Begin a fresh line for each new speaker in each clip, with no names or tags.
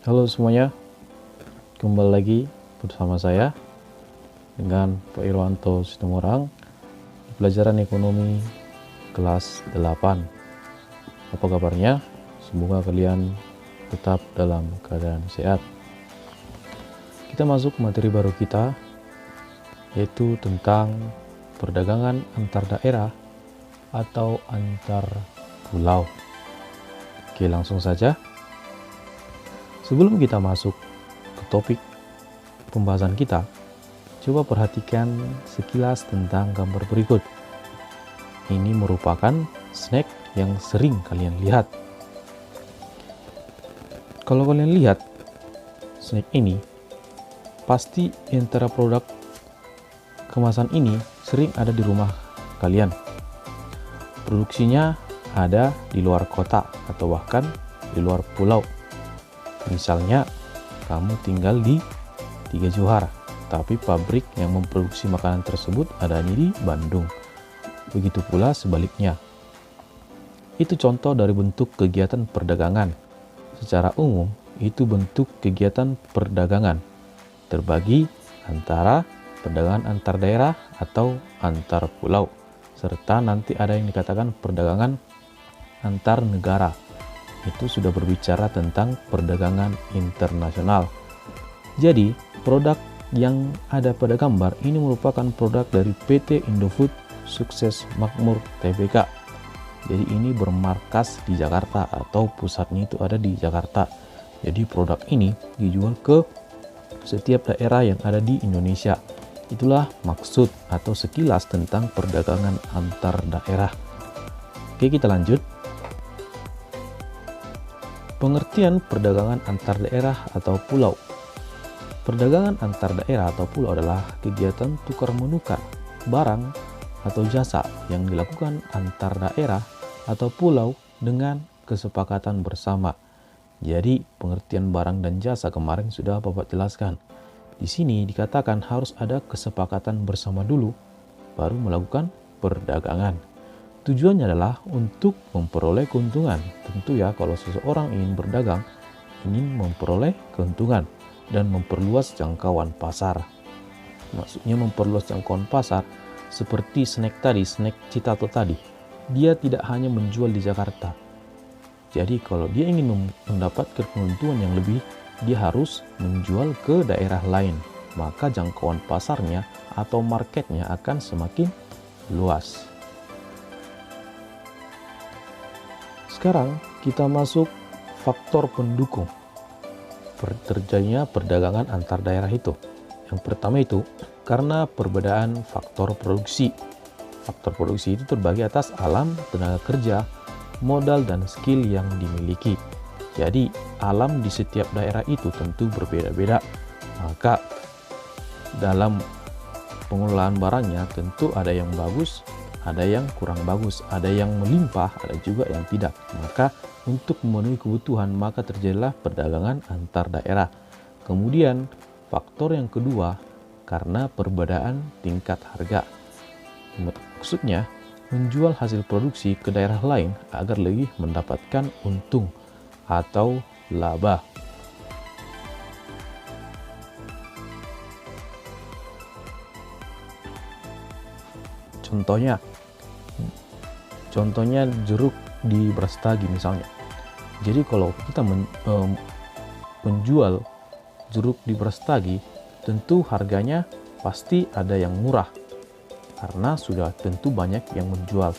Halo semuanya, kembali lagi bersama saya dengan Pak Irwanto Situmorang di pelajaran ekonomi kelas 8. Apa kabarnya? Semoga kalian tetap dalam keadaan sehat. Kita masuk materi baru kita, yaitu tentang perdagangan antar daerah atau antar pulau. Oke, langsung saja. Sebelum kita masuk ke topik pembahasan kita, coba perhatikan sekilas tentang gambar berikut. Ini merupakan snack yang sering kalian lihat. Kalau kalian lihat snack ini, pasti antara produk kemasan ini sering ada di rumah kalian. Produksinya ada di luar kota atau bahkan di luar pulau. Misalnya, kamu tinggal di Tiga Johar, tapi pabrik yang memproduksi makanan tersebut adanya di Bandung. Begitu pula sebaliknya. Itu contoh dari bentuk kegiatan perdagangan. Secara umum, itu bentuk kegiatan perdagangan terbagi antara perdagangan antar daerah atau antar pulau, serta nanti ada yang dikatakan perdagangan antar negara. Itu sudah berbicara tentang perdagangan internasional. Jadi, produk yang ada pada gambar ini merupakan produk dari PT Indofood Sukses Makmur Tbk. Jadi ini bermarkas di Jakarta atau pusatnya itu ada di Jakarta. Jadi produk ini dijual ke setiap daerah yang ada di Indonesia. Itulah maksud atau sekilas tentang perdagangan antar daerah. Oke, kita lanjut. Pengertian perdagangan antar daerah atau pulau. Perdagangan antar daerah atau pulau adalah kegiatan tukar-menukar barang atau jasa yang dilakukan antar daerah atau pulau dengan kesepakatan bersama. Jadi, pengertian barang dan jasa kemarin sudah Bapak jelaskan. Di sini dikatakan harus ada kesepakatan bersama dulu, baru melakukan perdagangan. Tujuannya adalah untuk memperoleh keuntungan. Tentu ya, kalau seseorang ingin berdagang, ingin memperoleh keuntungan dan memperluas jangkauan pasar. Maksudnya memperluas jangkauan pasar seperti snack Citato tadi. Dia tidak hanya menjual di Jakarta. Jadi kalau dia ingin mendapatkan keuntungan yang lebih, dia harus menjual ke daerah lain. Maka jangkauan pasarnya atau marketnya akan semakin luas. Sekarang kita masuk faktor pendukung terjadinya perdagangan antar daerah itu. Yang pertama itu karena perbedaan faktor produksi. Faktor produksi itu terbagi atas alam, tenaga kerja, modal, dan skill yang dimiliki. Jadi alam di setiap daerah itu tentu berbeda-beda. Maka dalam pengelolaan barangnya tentu ada yang bagus, ada yang kurang bagus, ada yang melimpah, ada juga yang tidak. Maka untuk memenuhi kebutuhan maka terjadilah perdagangan antar daerah. Kemudian faktor yang kedua karena perbedaan tingkat harga. Maksudnya menjual hasil produksi ke daerah lain agar lebih mendapatkan untung atau laba. Contohnya jeruk di Brastagi misalnya. Jadi kalau kita menjual jeruk di Brastagi, tentu harganya pasti ada yang murah karena sudah tentu banyak yang menjual.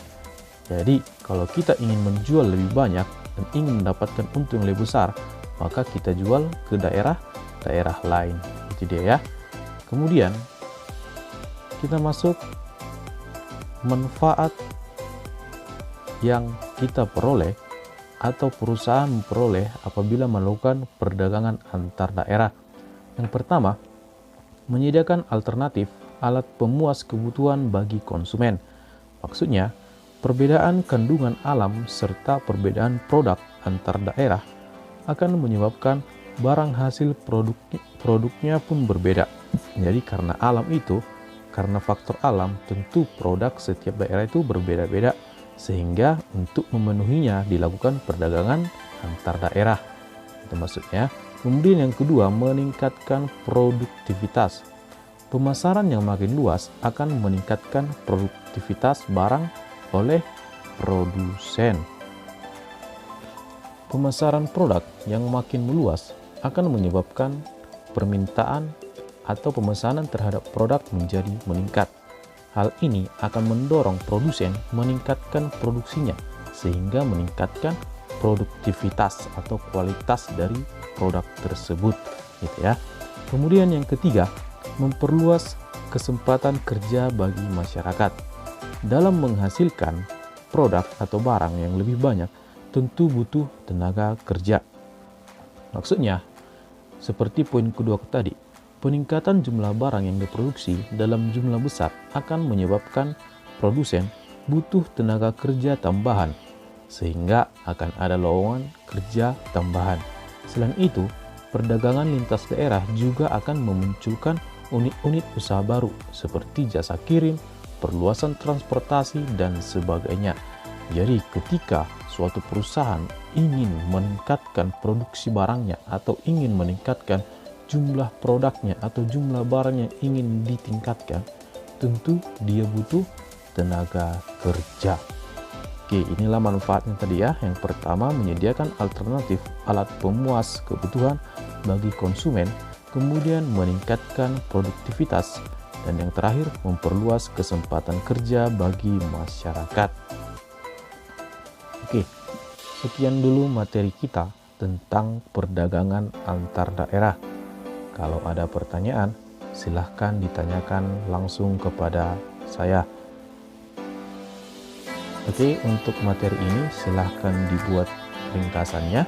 Jadi kalau kita ingin menjual lebih banyak dan ingin mendapatkan untung yang lebih besar, maka kita jual ke daerah lain. Itu dia ya. Kemudian kita masuk manfaat yang kita peroleh atau perusahaan memperoleh apabila melakukan perdagangan antar daerah. Yang pertama, menyediakan alternatif alat pemuas kebutuhan bagi konsumen. Maksudnya, perbedaan kandungan alam serta perbedaan produk antar daerah akan menyebabkan barang hasil produknya pun berbeda. Jadi karena alam itu, karena faktor alam, tentu produk setiap daerah itu berbeda-beda, sehingga untuk memenuhinya dilakukan perdagangan antar daerah. Itu maksudnya. Kemudian yang kedua, meningkatkan produktivitas. Pemasaran yang makin luas akan meningkatkan produktivitas barang oleh produsen. Pemasaran produk yang makin meluas akan menyebabkan permintaan atau pemesanan terhadap produk menjadi meningkat. Hal ini akan mendorong produsen meningkatkan produksinya sehingga meningkatkan produktivitas atau kualitas dari produk tersebut, gitu ya. Kemudian yang ketiga, memperluas kesempatan kerja bagi masyarakat. Dalam menghasilkan produk atau barang yang lebih banyak, tentu butuh tenaga kerja. Maksudnya, seperti poin kedua tadi, peningkatan jumlah barang yang diproduksi dalam jumlah besar akan menyebabkan produsen butuh tenaga kerja tambahan, sehingga akan ada lowongan kerja tambahan. Selain itu, perdagangan lintas daerah juga akan memunculkan unit-unit usaha baru seperti jasa kirim, perluasan transportasi, dan sebagainya. Jadi ketika suatu perusahaan ingin meningkatkan produksi barangnya atau ingin meningkatkan jumlah produknya atau jumlah barang yang ingin ditingkatkan, tentu dia butuh tenaga kerja. Oke, inilah manfaatnya tadi ya. Yang pertama, menyediakan alternatif alat pemuas kebutuhan bagi konsumen, kemudian meningkatkan produktivitas, dan yang terakhir, memperluas kesempatan kerja bagi masyarakat. Oke, sekian dulu materi kita tentang perdagangan antar daerah. Kalau ada pertanyaan, silahkan ditanyakan langsung kepada saya. Oke, untuk materi ini silahkan dibuat ringkasannya.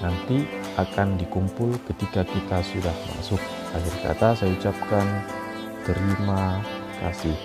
Nanti akan dikumpul ketika kita sudah masuk. Akhir kata saya ucapkan terima kasih.